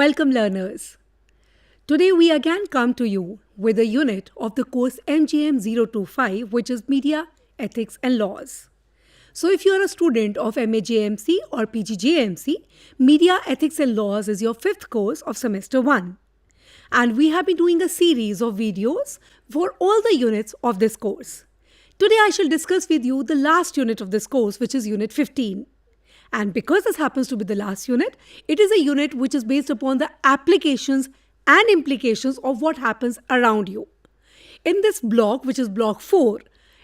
Welcome, learners. Today, we again come to you with a unit of the course MGM 025, which is Media, Ethics and Laws. So, if you are a student of MAJMC or PGJMC, Media, Ethics and Laws is your fifth course of semester 1. And we have been doing a series of videos for all the units of this course. Today, I shall discuss with you the last unit of this course, which is Unit 15. And because this happens to be the last unit, it is a unit which is based upon the applications and implications of what happens around you. In this block, which is block 4,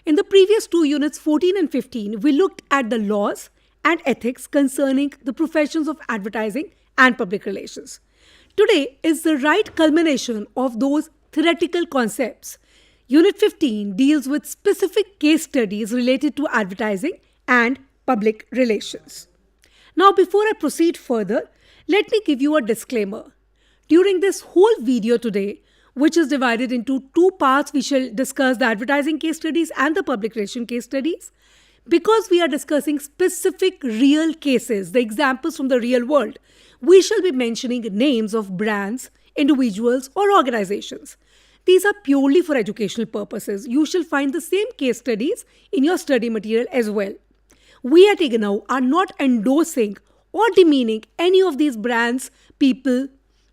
in the previous two units 14 and 15, we looked at the laws and ethics concerning the professions of advertising and public relations. Today is the right culmination of those theoretical concepts. Unit 15 deals with specific case studies related to advertising and public relations. Now, before I proceed further, let me give you a disclaimer. During this whole video today, which is divided into two parts, we shall discuss the advertising case studies and the public relation case studies. Because we are discussing specific real cases, the examples from the real world, we shall be mentioning names of brands, individuals, or organizations. These are purely for educational purposes. You shall find the same case studies in your study material as well. We at IGNOU are not endorsing or demeaning any of these brands, people,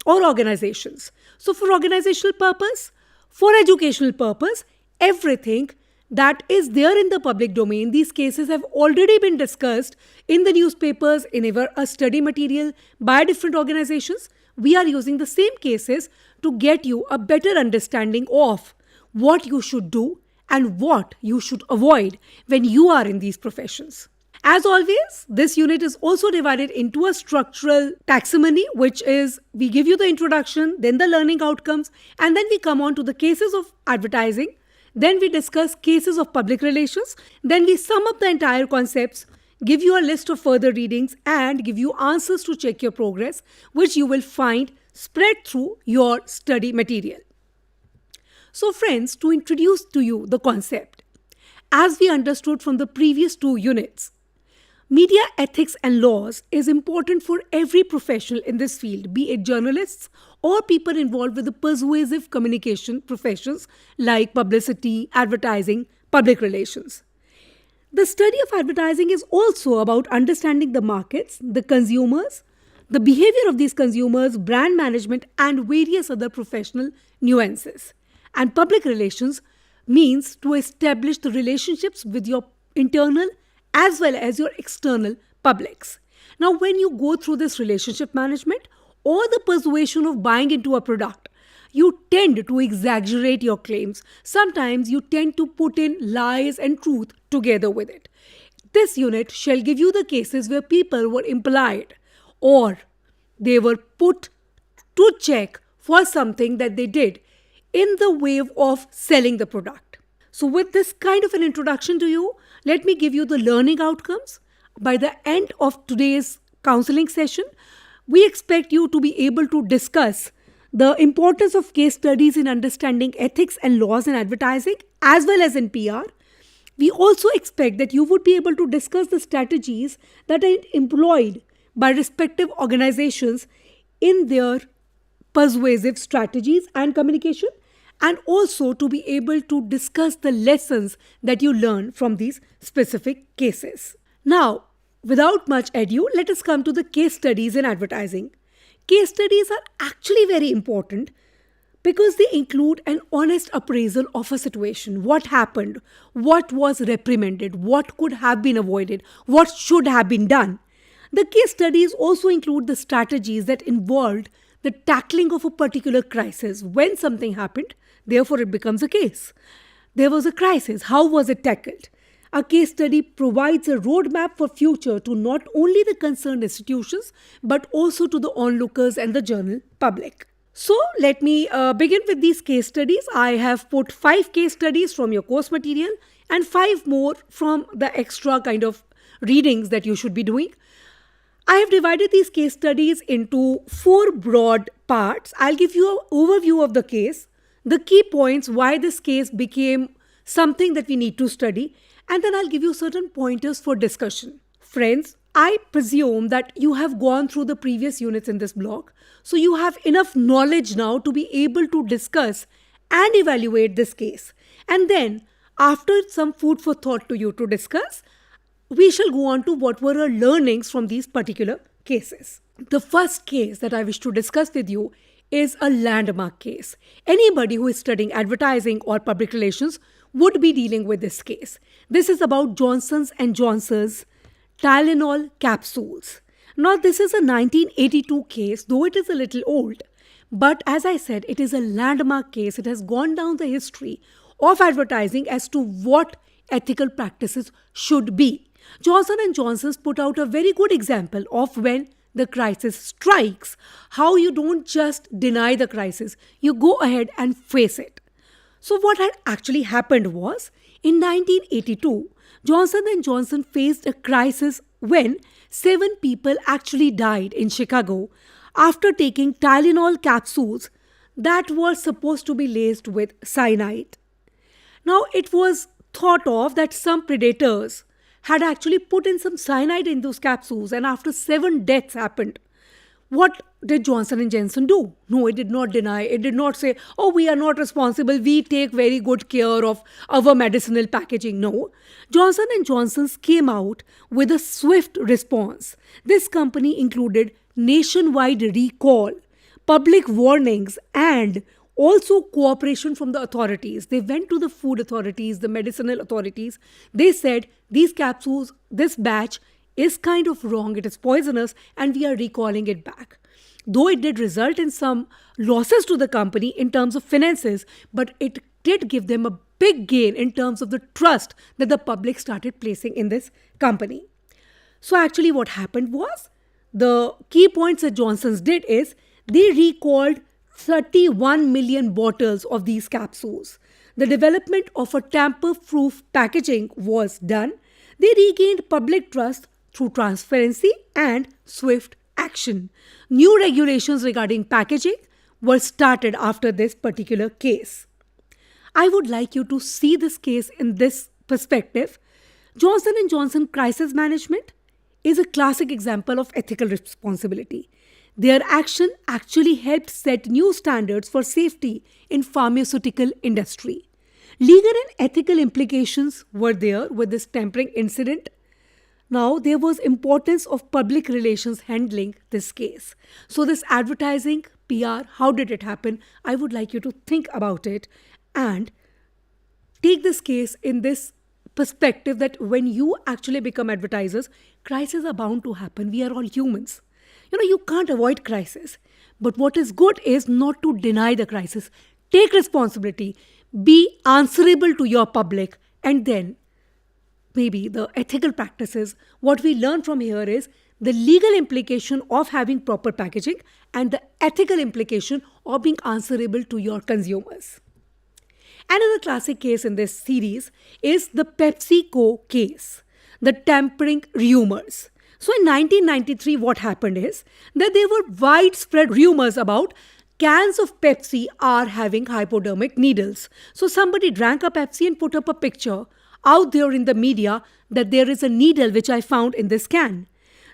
or organizations. So for organizational purpose, for educational purpose, everything that is there in the public domain, these cases have already been discussed in the newspapers, in a study material by different organizations. We are using the same cases to get you a better understanding of what you should do and what you should avoid when you are in these professions. As always, this unit is also divided into a structural taxonomy, which is we give you the introduction, then the learning outcomes, and then we come on to the cases of advertising. Then we discuss cases of public relations. Then we sum up the entire concepts, give you a list of further readings, and give you answers to check your progress, which you will find spread through your study material. So friends, to introduce to you the concept, as we understood from the previous two units, media ethics and laws is important for every professional in this field, be it journalists or people involved with the persuasive communication professions like publicity, advertising, public relations. The study of advertising is also about understanding the markets, the consumers, the behavior of these consumers, brand management, and various other professional nuances. And public relations means to establish the relationships with your internal as well as your external publics. Now, when you go through this relationship management or the persuasion of buying into a product, you tend to exaggerate your claims. Sometimes you tend to put in lies and truth together with it. This unit shall give you the cases where people were implied or they were put to check for something that they did in the way of selling the product. So with this kind of an introduction to you, let me give you the learning outcomes. By the end of today's counseling session, we expect you to be able to discuss the importance of case studies in understanding ethics and laws in advertising as well as in PR. We also expect that you would be able to discuss the strategies that are employed by respective organizations in their persuasive strategies and communication, and also to be able to discuss the lessons that you learn from these specific cases. Now, without much ado, let us come to the case studies in advertising. Case studies are actually very important because they include an honest appraisal of a situation. What happened? What was reprimanded? What could have been avoided? What should have been done? The case studies also include the strategies that involved the tackling of a particular crisis. When something happened, therefore it becomes a case. There was a crisis. How was it tackled? A case study provides a roadmap for future to not only the concerned institutions, but also to the onlookers and the general public. So let me begin with these case studies. I have put 5 case studies from your course material and 5 more from the extra kind of readings that you should be doing. I have divided these case studies into 4 broad parts. I'll give you an overview of the case, the key points, why this case became something that we need to study, and then I'll give you certain pointers for discussion. Friends, I presume that you have gone through the previous units in this block, so you have enough knowledge now to be able to discuss and evaluate this case. And then, after some food for thought to you to discuss, we shall go on to what were our learnings from these particular cases. The first case that I wish to discuss with you is a landmark case. Anybody who is studying advertising or public relations would be dealing with this case. This is about Johnson's and Johnson's Tylenol capsules. Now, this is a 1982 case, though it is a little old. But as I said, it is a landmark case. It has gone down the history of advertising as to what ethical practices should be. Johnson & Johnson's put out a very good example of when the crisis strikes, how you don't just deny the crisis, you go ahead and face it. So what had actually happened was, in 1982, Johnson & Johnson faced a crisis when 7 people actually died in Chicago after taking Tylenol capsules that were supposed to be laced with cyanide. Now, it was thought of that some predators had actually put in some cyanide in those capsules, and after 7 deaths happened. What did Johnson & Johnson do? No, it did not deny. It did not say, oh, we are not responsible. We take very good care of our medicinal packaging. No. Johnson & Johnson came out with a swift response. This company included nationwide recall, public warnings, and also cooperation from the authorities. They went to the food authorities, the medicinal authorities. They said, these capsules, this batch is kind of wrong, it is poisonous, and we are recalling it back. Though it did result in some losses to the company in terms of finances, but it did give them a big gain in terms of the trust that the public started placing in this company. So actually what happened was, the key points that Johnson's did is, they recalled 31 million bottles of these capsules. The development of a tamper-proof packaging was done. They regained public trust through transparency and swift action. New regulations regarding packaging were started after this particular case. I would like you to see this case in this perspective. Johnson & Johnson crisis management is a classic example of ethical responsibility. Their action actually helped set new standards for safety in pharmaceutical industry. Legal and ethical implications were there with this tampering incident. Now, there was importance of public relations handling this case. So this advertising, PR, how did it happen? I would like you to think about it and take this case in this perspective that when you actually become advertisers, crises are bound to happen. We are all humans. You can't avoid crisis. But what is good is not to deny the crisis. Take responsibility. Be answerable to your public. And then maybe the ethical practices, what we learn from here is the legal implication of having proper packaging and the ethical implication of being answerable to your consumers. Another classic case in this series is the PepsiCo case, the tampering rumors. So in 1993, what happened is that there were widespread rumors about cans of Pepsi are having hypodermic needles. So somebody drank a Pepsi and put up a picture out there in the media that there is a needle which I found in this can.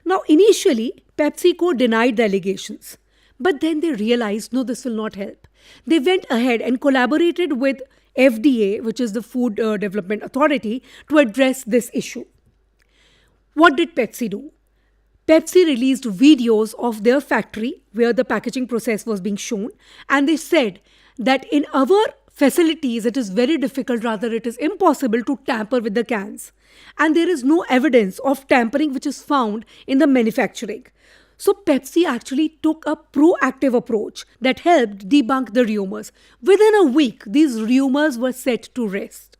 Now, initially, PepsiCo denied the allegations. But then they realized, no, this will not help. They went ahead and collaborated with FDA, which is the Food Development Authority, to address this issue. What did Pepsi do? Pepsi released videos of their factory where the packaging process was being shown, and they said that in our facilities it is very difficult, rather it is impossible to tamper with the cans, and there is no evidence of tampering which is found in the manufacturing. So Pepsi actually took a proactive approach that helped debunk the rumors. Within a week, these rumors were set to rest.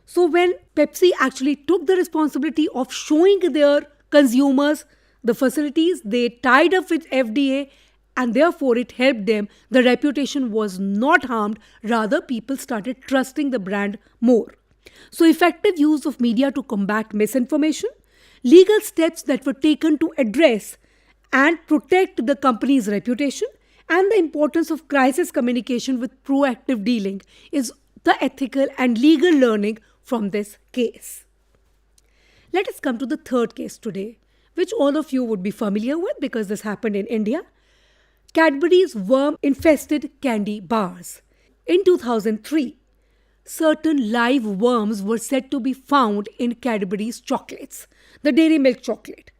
So when Pepsi actually took the responsibility of showing their consumers the facilities, they tied up with FDA, and therefore it helped them. The reputation was not harmed, rather people started trusting the brand more. So effective use of media to combat misinformation, legal steps that were taken to address and protect the company's reputation, and the importance of crisis communication with proactive dealing is the ethical and legal learning from this case. Let us come to the third case today, which all of you would be familiar with because this happened in India. Cadbury's worm infested candy bars. In 2003, certain live worms were said to be found in Cadbury's chocolates, the dairy milk chocolate.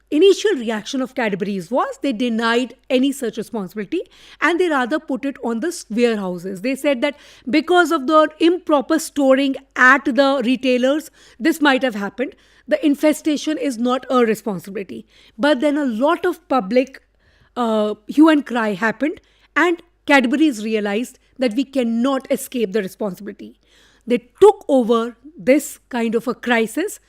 Initial reaction of Cadbury's was they denied any such responsibility and they rather put it on the warehouses. They said that because of the improper storing at the retailers, this might have happened. The infestation is not a responsibility. But then a lot of public hue and cry happened, and Cadbury's realized that we cannot escape the responsibility. They took over this kind of a crisis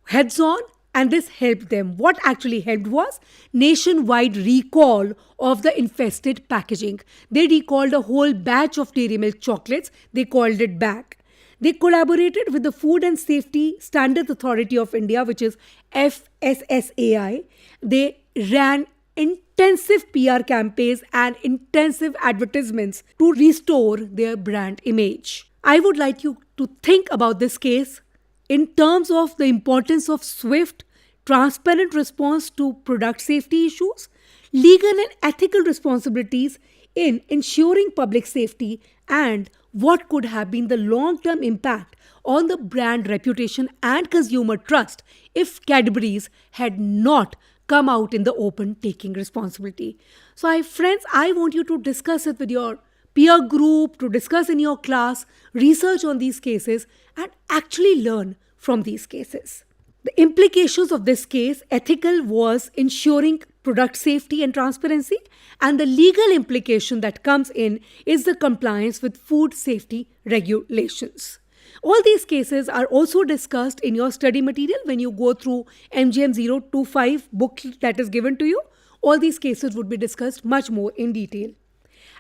heads on, and this helped them. What actually helped was nationwide recall of the infested packaging. They recalled a whole batch of dairy milk chocolates. They called it back. They collaborated with the Food and Safety Standards Authority of India, which is FSSAI. They ran intensive PR campaigns and intensive advertisements to restore their brand image. I would like you to think about this case in terms of the importance of swift, transparent response to product safety issues, legal and ethical responsibilities in ensuring public safety, and what could have been the long-term impact on the brand reputation and consumer trust if Cadbury's had not come out in the open taking responsibility. So, friends, I want you to discuss it with your peer group, to discuss in your class, research on these cases, and actually learn from these cases. The implications of this case, ethical, was ensuring product safety and transparency, and the legal implication that comes in is the compliance with food safety regulations. All these cases are also discussed in your study material when you go through MGM 025 book that is given to you. All these cases would be discussed much more in detail.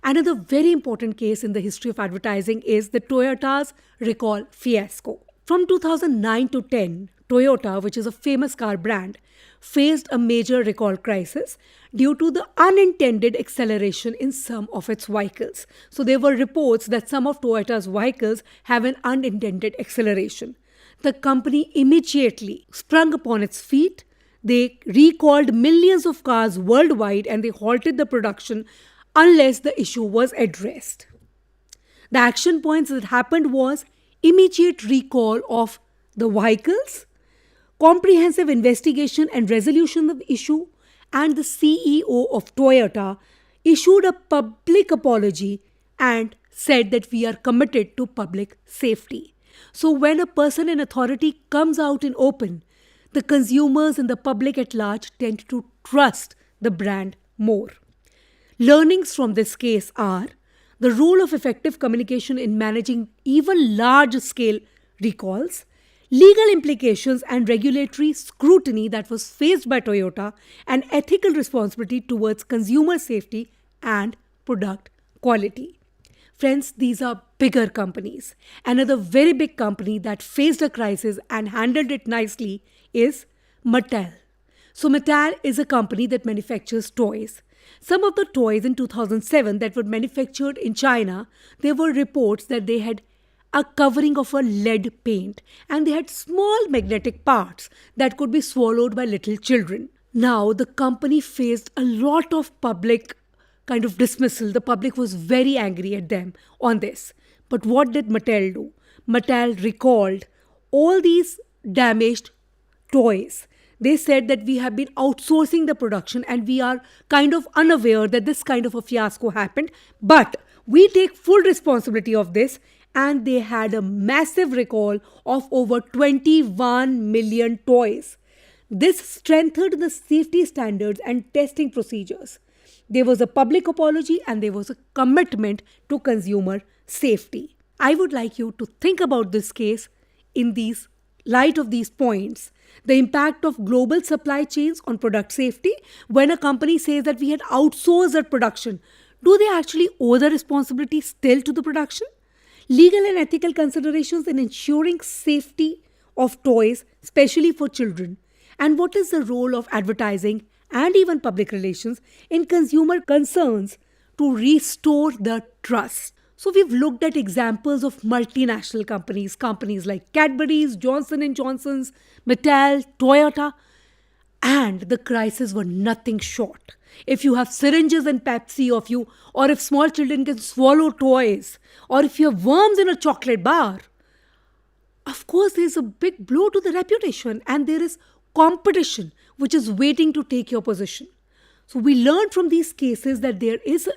Another very important case in the history of advertising is the Toyota's recall fiasco. From 2009 to 10, Toyota, which is a famous car brand, faced a major recall crisis due to the unintended acceleration in some of its vehicles. So there were reports that some of Toyota's vehicles have an unintended acceleration. The company immediately sprung upon its feet. They recalled millions of cars worldwide and they halted the production unless the issue was addressed. The action points that happened was immediate recall of the vehicles, comprehensive investigation and resolution of the issue, and the CEO of Toyota issued a public apology and said that we are committed to public safety. So when a person in authority comes out in open, the consumers and the public at large tend to trust the brand more. Learnings from this case are the role of effective communication in managing even large-scale recalls, legal implications and regulatory scrutiny that was faced by Toyota, and ethical responsibility towards consumer safety and product quality. Friends, these are bigger companies. Another very big company that faced a crisis and handled it nicely is Mattel. So Mattel is a company that manufactures toys. Some of the toys in 2007 that were manufactured in China, there were reports that they had a covering of a lead paint and they had small magnetic parts that could be swallowed by little children. Now, the company faced a lot of public kind of dismissal. The public was very angry at them on this. But what did Mattel do? Mattel recalled all these damaged toys. They said that we have been outsourcing the production and we are kind of unaware that this kind of a fiasco happened. But we take full responsibility of this, and they had a massive recall of over 21 million toys. This strengthened the safety standards and testing procedures. There was a public apology and there was a commitment to consumer safety. I would like you to think about this case in these light of these points. The impact of global supply chains on product safety. When a company says that we had outsourced their production, do they actually owe the responsibility still to the production? Legal and ethical considerations in ensuring safety of toys, especially for children. And what is the role of advertising and even public relations in consumer concerns to restore the trust? So we've looked at examples of multinational companies like Cadbury's, Johnson & Johnson's, Mattel, Toyota. And the crises were nothing short. If you have syringes and Pepsi of you, or if small children can swallow toys, or if you have worms in a chocolate bar, of course there's a big blow to the reputation and there is competition which is waiting to take your position. So we learned from these cases that there is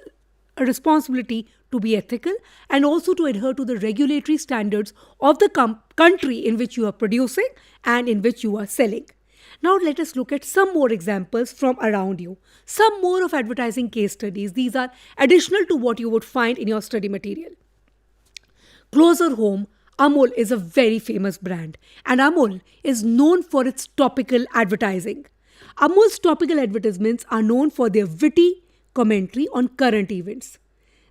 a responsibility to be ethical and also to adhere to the regulatory standards of the country in which you are producing and in which you are selling. Now let us look at some more examples from around you. Some more of advertising case studies. These are additional to what you would find in your study material. Closer home, Amul is a very famous brand, and Amul is known for its topical advertising. Amul's topical advertisements are known for their witty commentary on current events.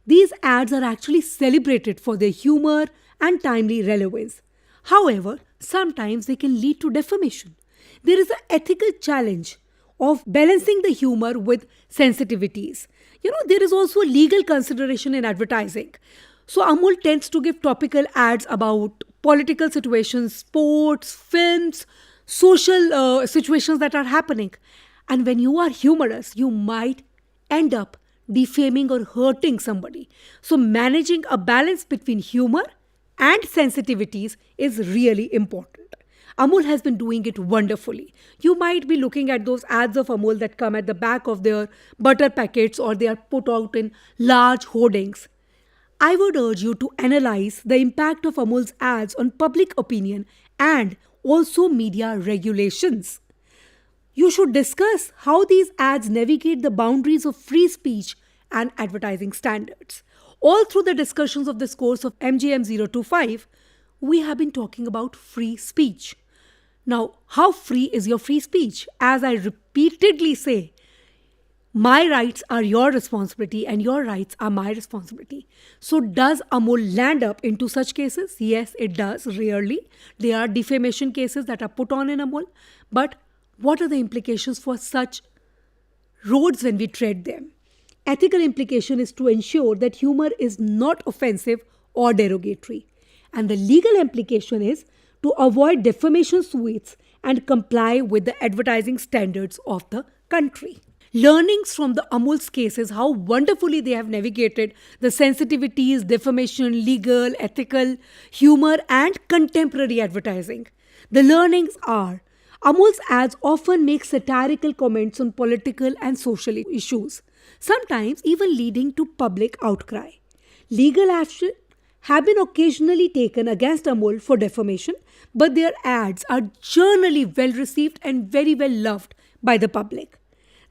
These ads are actually celebrated for their humor and timely relevance. However, sometimes they can lead to defamation. There is an ethical challenge of balancing the humor with sensitivities. There is also a legal consideration in advertising. So Amul tends to give topical ads about political situations, sports, films, social situations that are happening. And when you are humorous, you might end up defaming or hurting somebody. So managing a balance between humor and sensitivities is really important. Amul has been doing it wonderfully. You might be looking at those ads of Amul that come at the back of their butter packets or they are put out in large hoardings. I would urge you to analyze the impact of Amul's ads on public opinion and also media regulations. You should discuss how these ads navigate the boundaries of free speech and advertising standards. All through the discussions of this course of MGM 025, we have been talking about free speech. Now, how free is your free speech? As I repeatedly say, my rights are your responsibility and your rights are my responsibility. So does Amul land up into such cases? Yes, it does, rarely. There are defamation cases that are put on in Amul. But what are the implications for such roads when we tread them? Ethical implication is to ensure that humor is not offensive or derogatory. And the legal implication is to avoid defamation suits and comply with the advertising standards of the country. Learnings from the Amul's cases, how wonderfully they have navigated the sensitivities, defamation, legal, ethical, humor, and contemporary advertising. The learnings are Amul's ads often make satirical comments on political and social issues, sometimes even leading to public outcry. Legal action have been occasionally taken against Amul for defamation, but their ads are generally well received and very well loved by the public.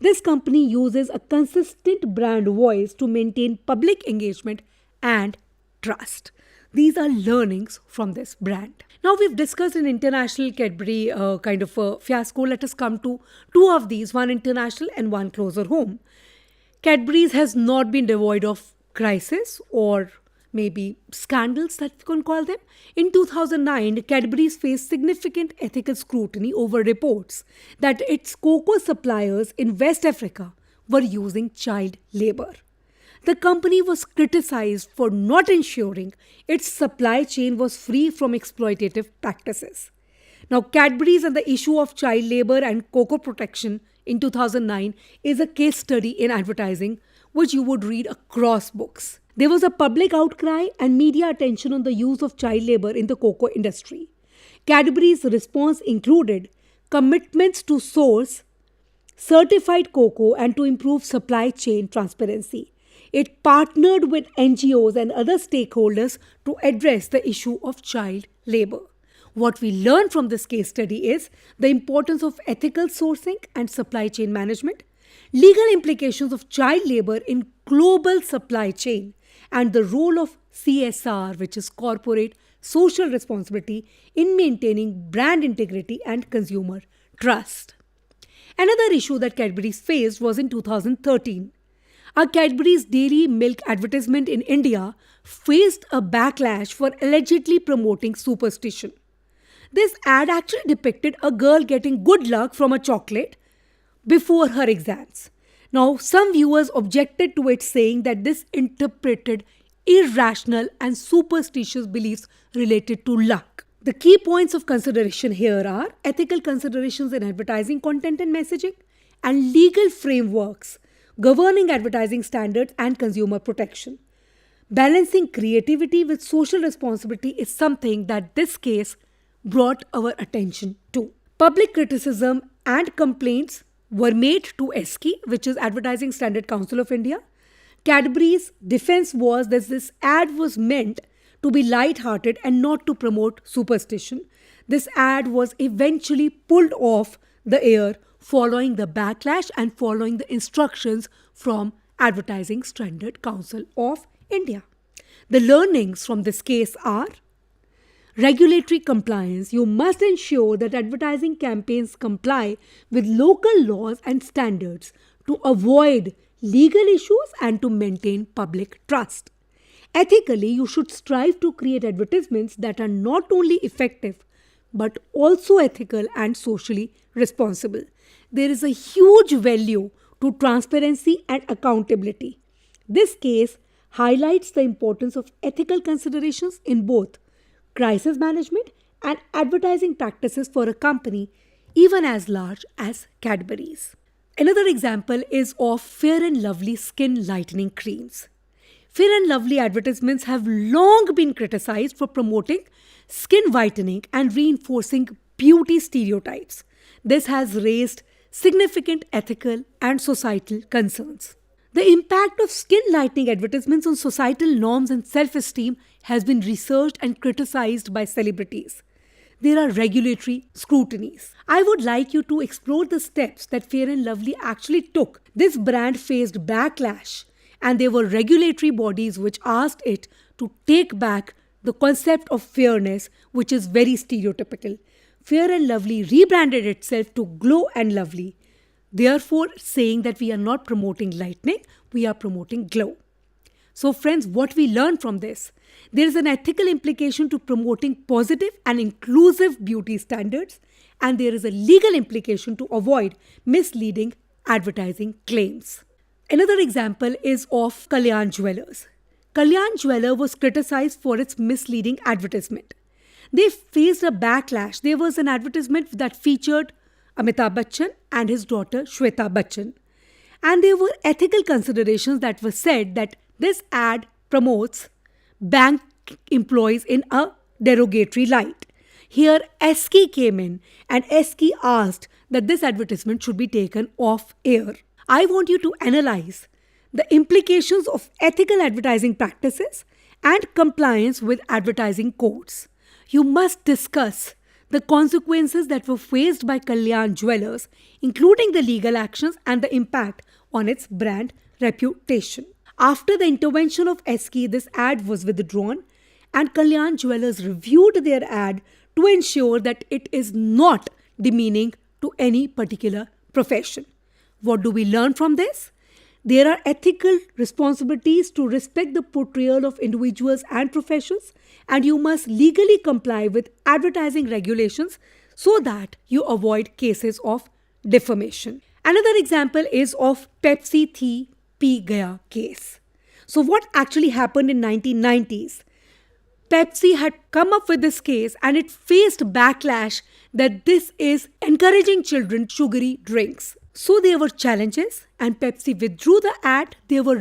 This company uses a consistent brand voice to maintain public engagement and trust. These are learnings from this brand. Now we've discussed an international Cadbury kind of a fiasco. Let us come to two of these, one international and one closer home. Cadbury's has not been devoid of crisis or maybe scandals that we can call them. In 2009, Cadbury's faced significant ethical scrutiny over reports that its cocoa suppliers in West Africa were using child labor. The company was criticized for not ensuring its supply chain was free from exploitative practices. Now, Cadbury's and the issue of child labor and cocoa protection in 2009 is a case study in advertising which you would read across books. There was a public outcry and media attention on the use of child labor in the cocoa industry. Cadbury's response included commitments to source certified cocoa and to improve supply chain transparency. It partnered with NGOs and other stakeholders to address the issue of child labor. What we learn from this case study is the importance of ethical sourcing and supply chain management, legal implications of child labor in global supply chain, and the role of CSR, which is corporate social responsibility, in maintaining brand integrity and consumer trust. Another issue that Cadbury's faced was in 2013. A Cadbury's dairy milk advertisement in India faced a backlash for allegedly promoting superstition. This ad actually depicted a girl getting good luck from a chocolate before her exams. Now, some viewers objected to it, saying that this interpreted irrational and superstitious beliefs related to luck. The key points of consideration here are ethical considerations in advertising content and messaging, and legal frameworks governing advertising standards and consumer protection. Balancing creativity with social responsibility is something that this case brought our attention to. Public criticism and complaints were made to ESCI, which is Advertising Standard Council of India. Cadbury's defense was that this ad was meant to be light-hearted and not to promote superstition. This ad was eventually pulled off the air following the backlash and following the instructions from Advertising Standard Council of India. The learnings from this case are: regulatory compliance. You must ensure that advertising campaigns comply with local laws and standards to avoid legal issues and to maintain public trust. Ethically, you should strive to create advertisements that are not only effective but also ethical and socially responsible. There is a huge value to transparency and accountability. This case highlights the importance of ethical considerations in both crisis management and advertising practices for a company even as large as Cadbury's. Another example is of Fair and Lovely skin lightening creams. Fair and Lovely advertisements have long been criticized for promoting skin whitening and reinforcing beauty stereotypes. This has raised significant ethical and societal concerns. The impact of skin lightening advertisements on societal norms and self-esteem has been researched and criticized by celebrities. There are regulatory scrutinies. I would like you to explore the steps that Fair and Lovely actually took. This brand faced backlash, and there were regulatory bodies which asked it to take back the concept of fairness, which is very stereotypical. Fair and Lovely rebranded itself to Glow and Lovely, therefore saying that we are not promoting lightening, we are promoting glow. So friends, what we learn from this? There is an ethical implication to promoting positive and inclusive beauty standards, and there is a legal implication to avoid misleading advertising claims. Another example is of Kalyan Jewellers. Kalyan Jeweller was criticized for its misleading advertisement. They faced a backlash. There was an advertisement that featured Amitabh Bachchan and his daughter Shweta Bachchan. And there were ethical considerations that were said that this ad promotes bank employees in a derogatory light. Here, ESCI came in and ESCI asked that this advertisement should be taken off air. I want you to analyze the implications of ethical advertising practices and compliance with advertising codes. You must discuss the consequences that were faced by Kalyan Jewellers, including the legal actions and the impact on its brand reputation. After the intervention of ESCI, this ad was withdrawn, and Kalyan Jewellers reviewed their ad to ensure that it is not demeaning to any particular profession. What do we learn from this? There are ethical responsibilities to respect the portrayal of individuals and professions, and you must legally comply with advertising regulations so that you avoid cases of defamation. Another example is of Pepsi Thi Pi Gaya case. So what actually happened in 1990s? Pepsi had come up with this case and it faced backlash that this is encouraging children sugary drinks. So there were challenges and Pepsi withdrew the ad. There were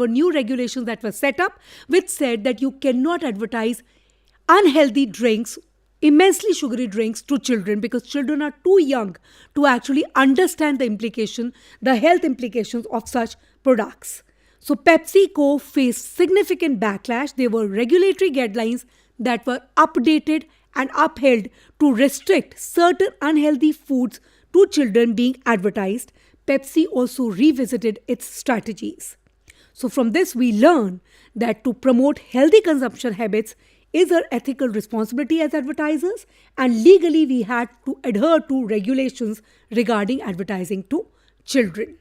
new regulations that were set up which said that you cannot advertise unhealthy drinks, immensely sugary drinks to children because children are too young to actually understand the health implications of such products. So PepsiCo faced significant backlash. There were regulatory guidelines that were updated and upheld to restrict certain unhealthy foods to children being advertised. Pepsi also revisited its strategies. So from this we learn that to promote healthy consumption habits is our ethical responsibility as advertisers, and legally we had to adhere to regulations regarding advertising to children.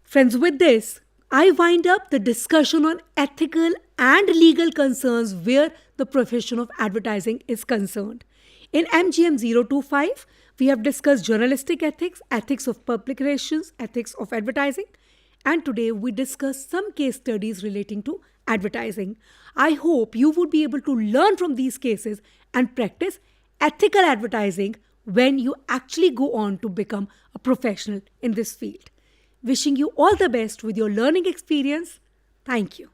Friends, with this, I wind up the discussion on ethical and legal concerns where the profession of advertising is concerned. In MGM 025, we have discussed journalistic ethics, ethics of public relations, ethics of advertising, And today we discuss some case studies relating to advertising. I hope you would be able to learn from these cases and practice ethical advertising when you actually go on to become a professional in this field. Wishing you all the best with your learning experience. Thank you.